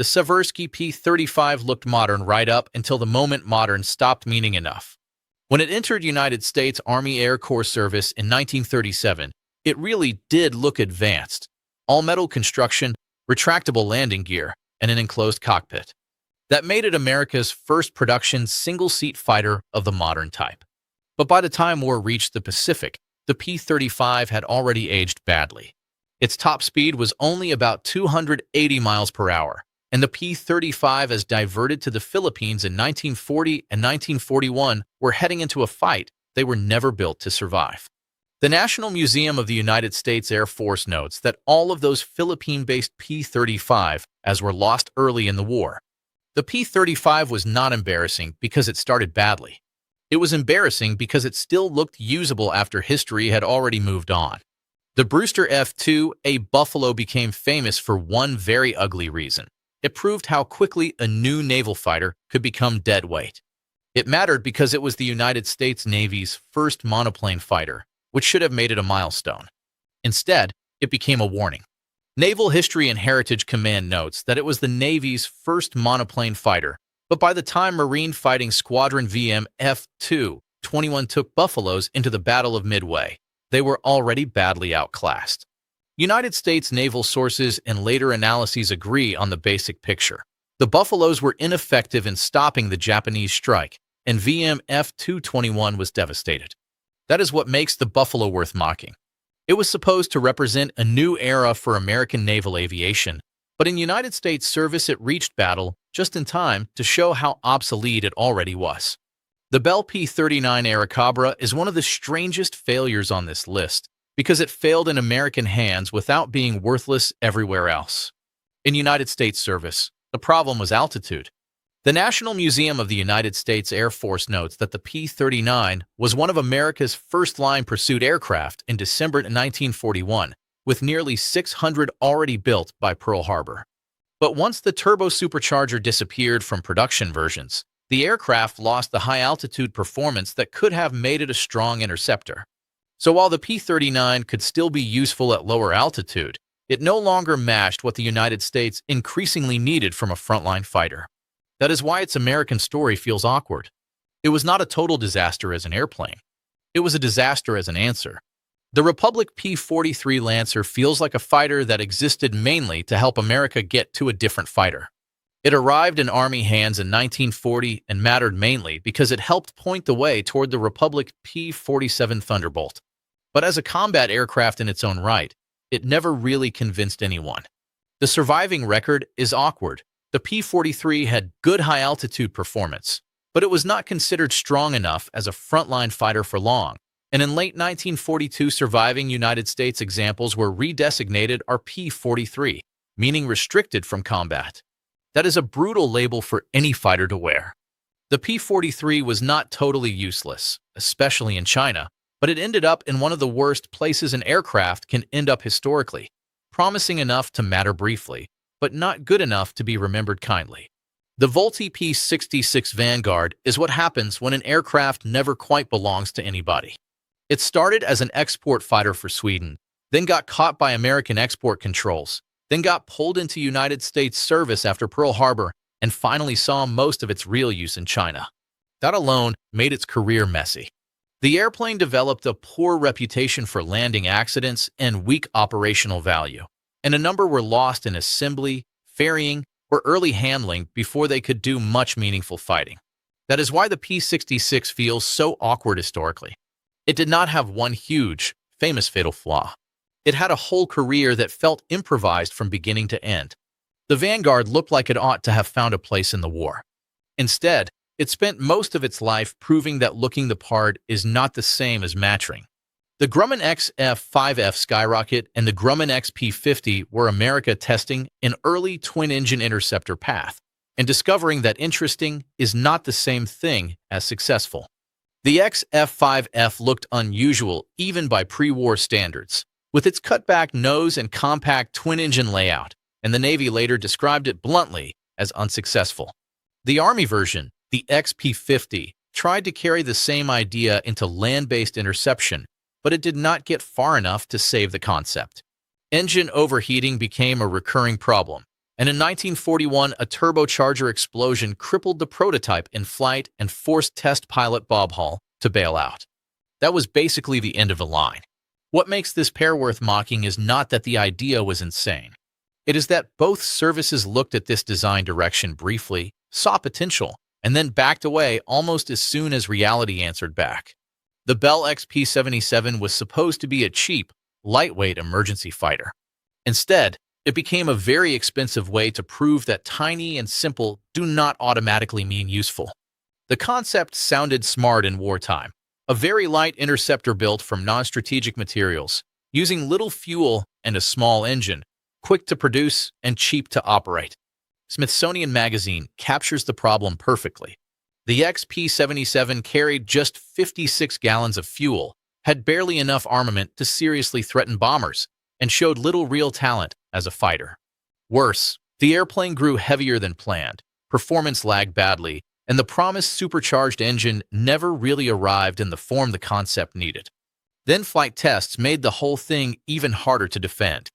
The Seversky P-35 looked modern right up until the moment modern stopped meaning enough. When it entered United States Army Air Corps service in 1937, it really did look advanced. All-metal construction, retractable landing gear, and an enclosed cockpit. That made it America's first production single-seat fighter of the modern type. But by the time war reached the Pacific, the P-35 had already aged badly. Its top speed was only about 280 miles per hour, and the P-35 as diverted to the Philippines in 1940 and 1941 were heading into a fight they were never built to survive. The National Museum of the United States Air Force notes that all of those Philippine-based P-35 as were lost early in the war. The P-35 was not embarrassing because it started badly. It was embarrassing because it still looked usable after history had already moved on. The Brewster F2A Buffalo became famous for one very ugly reason. It proved how quickly a new naval fighter could become dead weight. It mattered because it was the United States Navy's first monoplane fighter, which should have made it a milestone. Instead, it became a warning. Naval History and Heritage Command notes that it was the Navy's first monoplane fighter, but by the time Marine Fighting Squadron VM F2-21 took Buffaloes into the Battle of Midway, they were already badly outclassed. United States naval sources and later analyses agree on the basic picture. The Buffaloes were ineffective in stopping the Japanese strike, and VM F2-21 was devastated. That is what makes the Buffalo worth mocking. It was supposed to represent a new era for American naval aviation, but in United States service it reached battle just in time to show how obsolete it already was. The Bell P-39 Airacobra is one of the strangest failures on this list because it failed in American hands without being worthless everywhere else. In United States service, the problem was altitude. The National Museum of the United States Air Force notes that the P-39 was one of America's first-line pursuit aircraft in December 1941, with nearly 600 already built by Pearl Harbor. But once the turbo-supercharger disappeared from production versions, the aircraft lost the high-altitude performance that could have made it a strong interceptor. So while the P-39 could still be useful at lower altitude, it no longer matched what the United States increasingly needed from a frontline fighter. That is why its American story feels awkward. It was not a total disaster as an airplane. It was a disaster as an answer. The Republic P-43 Lancer feels like a fighter that existed mainly to help America get to a different fighter. It arrived in Army hands in 1940 and mattered mainly because it helped point the way toward the Republic P-47 Thunderbolt. But as a combat aircraft in its own right, it never really convinced anyone. The surviving record is awkward. The P-43 had good high-altitude performance, but it was not considered strong enough as a frontline fighter for long, and in late 1942 surviving United States examples were redesignated as P-43, meaning restricted from combat. That is a brutal label for any fighter to wear. The P-43 was not totally useless, especially in China, but it ended up in one of the worst places an aircraft can end up historically, promising enough to matter briefly, but not good enough to be remembered kindly. The Vultee P-66 Vanguard is what happens when an aircraft never quite belongs to anybody. It started as an export fighter for Sweden, then got caught by American export controls, then got pulled into United States service after Pearl Harbor, and finally saw most of its real use in China. That alone made its career messy. The airplane developed a poor reputation for landing accidents and weak operational value, and a number were lost in assembly, ferrying, or early handling before they could do much meaningful fighting. That is why the P-66 feels so awkward historically. It did not have one huge, famous fatal flaw. It had a whole career that felt improvised from beginning to end. The Vanguard looked like it ought to have found a place in the war. Instead, it spent most of its life proving that looking the part is not the same as matching. The Grumman XF-5F Skyrocket and the Grumman XP-50 were America testing an early twin-engine interceptor path and discovering that interesting is not the same thing as successful. The XF-5F looked unusual even by pre-war standards, with its cutback nose and compact twin-engine layout, and the Navy later described it bluntly as unsuccessful. The Army version, the XP-50, tried to carry the same idea into land-based interception, but it did not get far enough to save the concept. Engine overheating became a recurring problem, And in 1941, a turbocharger explosion crippled the prototype in flight and forced test pilot Bob Hall to bail out. That was basically the end of the line. What makes this pair worth mocking is not that the idea was insane. It is that both services looked at this design direction briefly, saw potential, and then backed away almost as soon as reality answered back. The Bell XP-77 was supposed to be a cheap, lightweight emergency fighter. Instead, it became a very expensive way to prove that tiny and simple do not automatically mean useful. The concept sounded smart in wartime. A very light interceptor built from non-strategic materials, using little fuel and a small engine, quick to produce and cheap to operate. Smithsonian Magazine captures the problem perfectly. The XP-77 carried just 56 gallons of fuel, had barely enough armament to seriously threaten bombers, and showed little real talent as a fighter. Worse, the airplane grew heavier than planned, performance lagged badly, and the promised supercharged engine never really arrived in the form the concept needed. Then flight tests made the whole thing even harder to defend.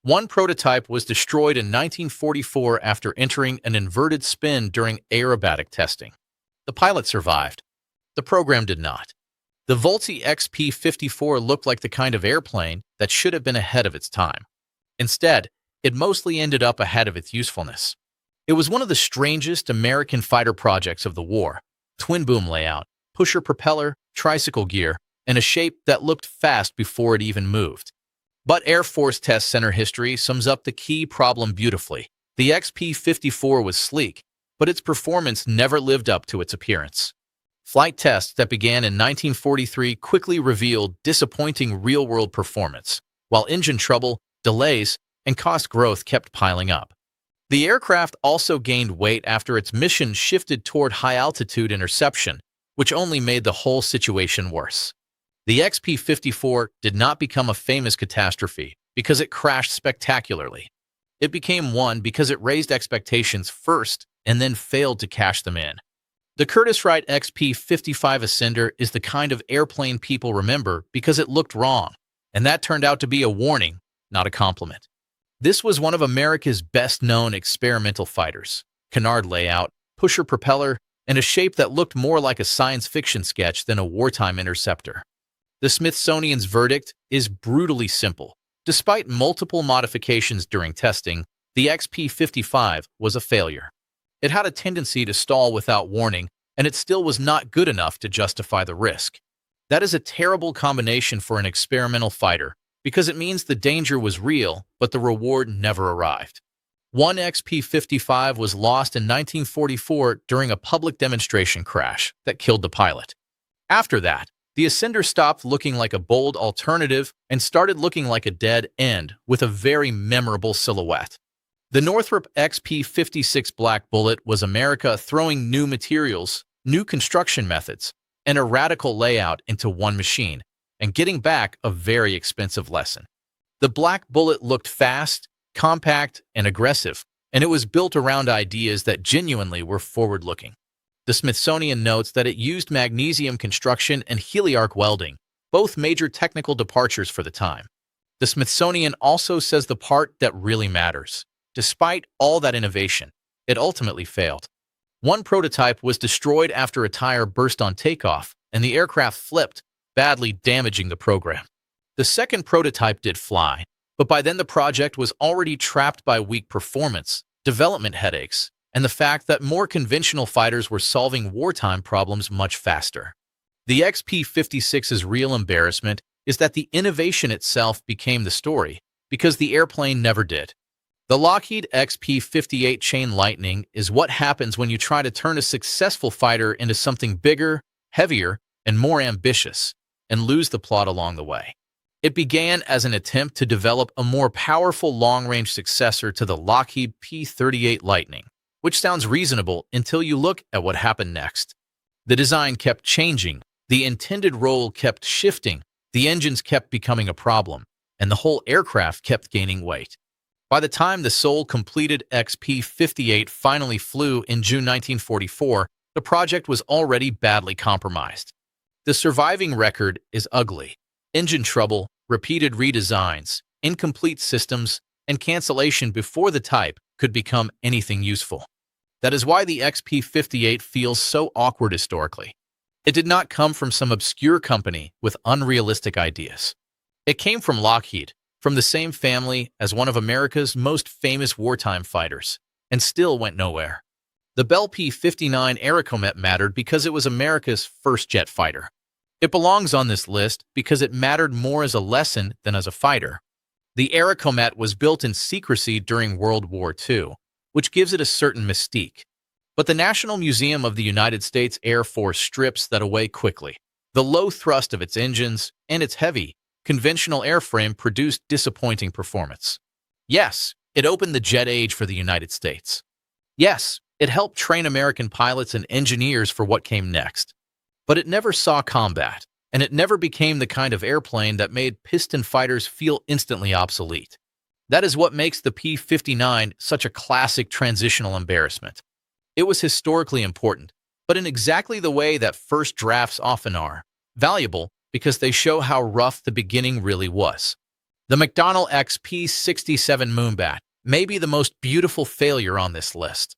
One prototype was destroyed in 1944 after entering an inverted spin during aerobatic testing. The pilot survived. The program did not. The Vultee XP-54 looked like the kind of airplane that should have been ahead of its time. Instead, it mostly ended up ahead of its usefulness. It was one of the strangest American fighter projects of the war. Twin-boom layout, pusher propeller, tricycle gear, and a shape that looked fast before it even moved. But Air Force Test Center history sums up the key problem beautifully. The XP-54 was sleek, but its performance never lived up to its appearance. Flight tests that began in 1943 quickly revealed disappointing real-world performance, while engine trouble, delays, and cost growth kept piling up. The aircraft also gained weight after its mission shifted toward high-altitude interception, which only made the whole situation worse. The XP-54 did not become a famous catastrophe because it crashed spectacularly. It became one because it raised expectations first and then failed to cash them in. The Curtiss-Wright XP-55 Ascender is the kind of airplane people remember because it looked wrong, and that turned out to be a warning, not a compliment. This was one of America's best-known experimental fighters. Canard layout, pusher propeller, and a shape that looked more like a science fiction sketch than a wartime interceptor. The Smithsonian's verdict is brutally simple. Despite multiple modifications during testing, the XP-55 was a failure. It had a tendency to stall without warning, and it still was not good enough to justify the risk. That is a terrible combination for an experimental fighter, because it means the danger was real, but the reward never arrived. One XP-55 was lost in 1944 during a public demonstration crash that killed the pilot. After that, the Ascender stopped looking like a bold alternative and started looking like a dead end with a very memorable silhouette. The Northrop XP-56 Black Bullet was America throwing new materials, new construction methods, and a radical layout into one machine, and getting back a very expensive lesson. The Black Bullet looked fast, compact, and aggressive, and it was built around ideas that genuinely were forward-looking. The Smithsonian notes that it used magnesium construction and heliarc welding, both major technical departures for the time. The Smithsonian also says the part that really matters. Despite all that innovation, it ultimately failed. One prototype was destroyed after a tire burst on takeoff, and the aircraft flipped, badly damaging the program. The second prototype did fly, but by then the project was already trapped by weak performance, development headaches, and the fact that more conventional fighters were solving wartime problems much faster. The XP-56's real embarrassment is that the innovation itself became the story, because the airplane never did. The Lockheed XP-58 Chain Lightning is what happens when you try to turn a successful fighter into something bigger, heavier, and more ambitious, and lose the plot along the way. It began as an attempt to develop a more powerful long-range successor to the Lockheed P-38 Lightning, which sounds reasonable until you look at what happened next. The design kept changing, the intended role kept shifting, the engines kept becoming a problem, and the whole aircraft kept gaining weight. By the time the sole completed XP-58 finally flew in June 1944, the project was already badly compromised. The surviving record is ugly. Engine trouble, repeated redesigns, incomplete systems, and cancellation before the type could become anything useful. That is why the XP-58 feels so awkward historically. It did not come from some obscure company with unrealistic ideas. It came from Lockheed, from the same family as one of America's most famous wartime fighters, and still went nowhere. The Bell P-59 Airacomet mattered because it was America's first jet fighter. It belongs on this list because it mattered more as a lesson than as a fighter. The Airacomet was built in secrecy during World War II, which gives it a certain mystique. But the National Museum of the United States Air Force strips that away quickly. The low thrust of its engines and its heavy, conventional airframe produced disappointing performance. Yes, it opened the jet age for the United States. Yes, it helped train American pilots and engineers for what came next. But it never saw combat, and it never became the kind of airplane that made piston fighters feel instantly obsolete. That is what makes the P-59 such a classic transitional embarrassment. It was historically important, but in exactly the way that first drafts often are, valuable because they show how rough the beginning really was. The McDonnell XP-67 Moonbat may be the most beautiful failure on this list.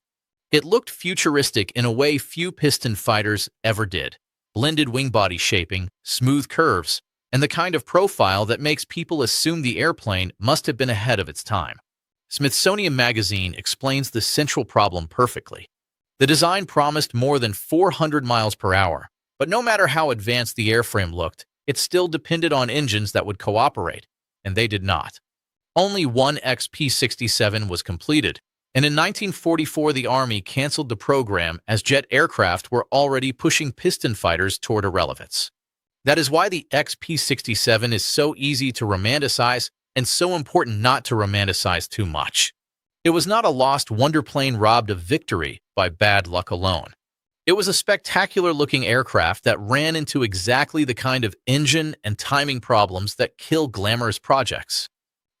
It looked futuristic in a way few piston fighters ever did. Blended wing body shaping, smooth curves, and the kind of profile that makes people assume the airplane must have been ahead of its time. Smithsonian Magazine explains the central problem perfectly. The design promised more than 400 miles per hour, but no matter how advanced the airframe looked, it still depended on engines that would cooperate, and they did not. Only one XP-67 was completed, and in 1944 the Army canceled the program as jet aircraft were already pushing piston fighters toward irrelevance. That is why the XP-67 is so easy to romanticize and so important not to romanticize too much. It was not a lost wonder plane robbed of victory by bad luck alone. It was a spectacular-looking aircraft that ran into exactly the kind of engine and timing problems that kill glamorous projects.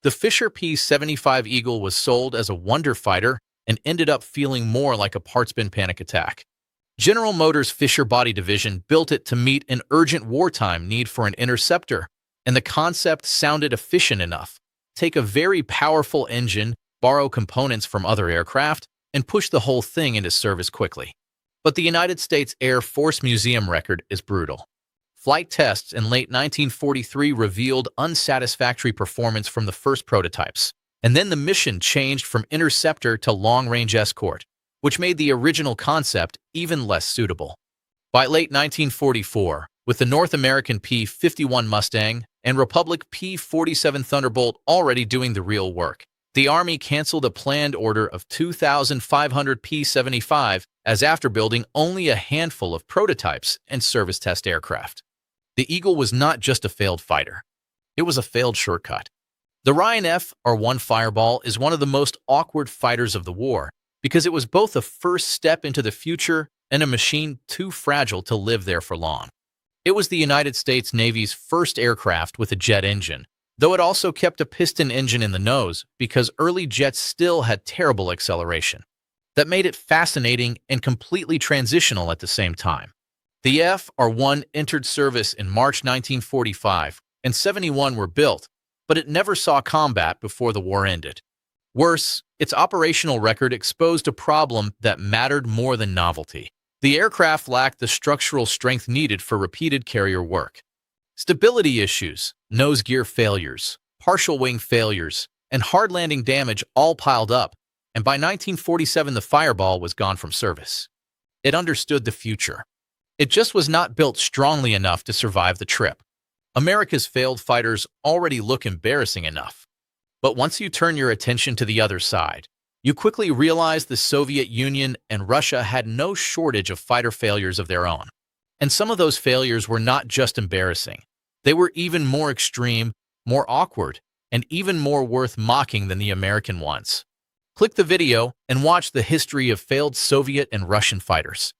The Fisher P-75 Eagle was sold as a wonder fighter and ended up feeling more like a parts bin panic attack. General Motors' Fisher Body Division built it to meet an urgent wartime need for an interceptor, and the concept sounded efficient enough. Take a very powerful engine, borrow components from other aircraft, and push the whole thing into service quickly. But the United States Air Force Museum record is brutal. Flight tests in late 1943 revealed unsatisfactory performance from the first prototypes, and then the mission changed from interceptor to long-range escort, which made the original concept even less suitable. By late 1944, with the North American P-51 Mustang and Republic P-47 Thunderbolt already doing the real work, the Army canceled a planned order of 2,500 P-75 as after building only a handful of prototypes and service test aircraft. The Eagle was not just a failed fighter. It was a failed shortcut. The Ryan F-1 Fireball is one of the most awkward fighters of the war because it was both a first step into the future and a machine too fragile to live there for long. It was the United States Navy's first aircraft with a jet engine, though it also kept a piston engine in the nose because early jets still had terrible acceleration. That made it fascinating and completely transitional at the same time. The F-1 entered service in March 1945, and 71 were built, but it never saw combat before the war ended. Worse, its operational record exposed a problem that mattered more than novelty. The aircraft lacked the structural strength needed for repeated carrier work. Stability issues, nose gear failures, partial wing failures, and hard landing damage all piled up, and by 1947 the Fireball was gone from service. It understood the future. It just was not built strongly enough to survive the trip. America's failed fighters already look embarrassing enough. But once you turn your attention to the other side, you quickly realize the Soviet Union and Russia had no shortage of fighter failures of their own. And some of those failures were not just embarrassing. They were even more extreme, more awkward, and even more worth mocking than the American ones. Click the video and watch the history of failed Soviet and Russian fighters.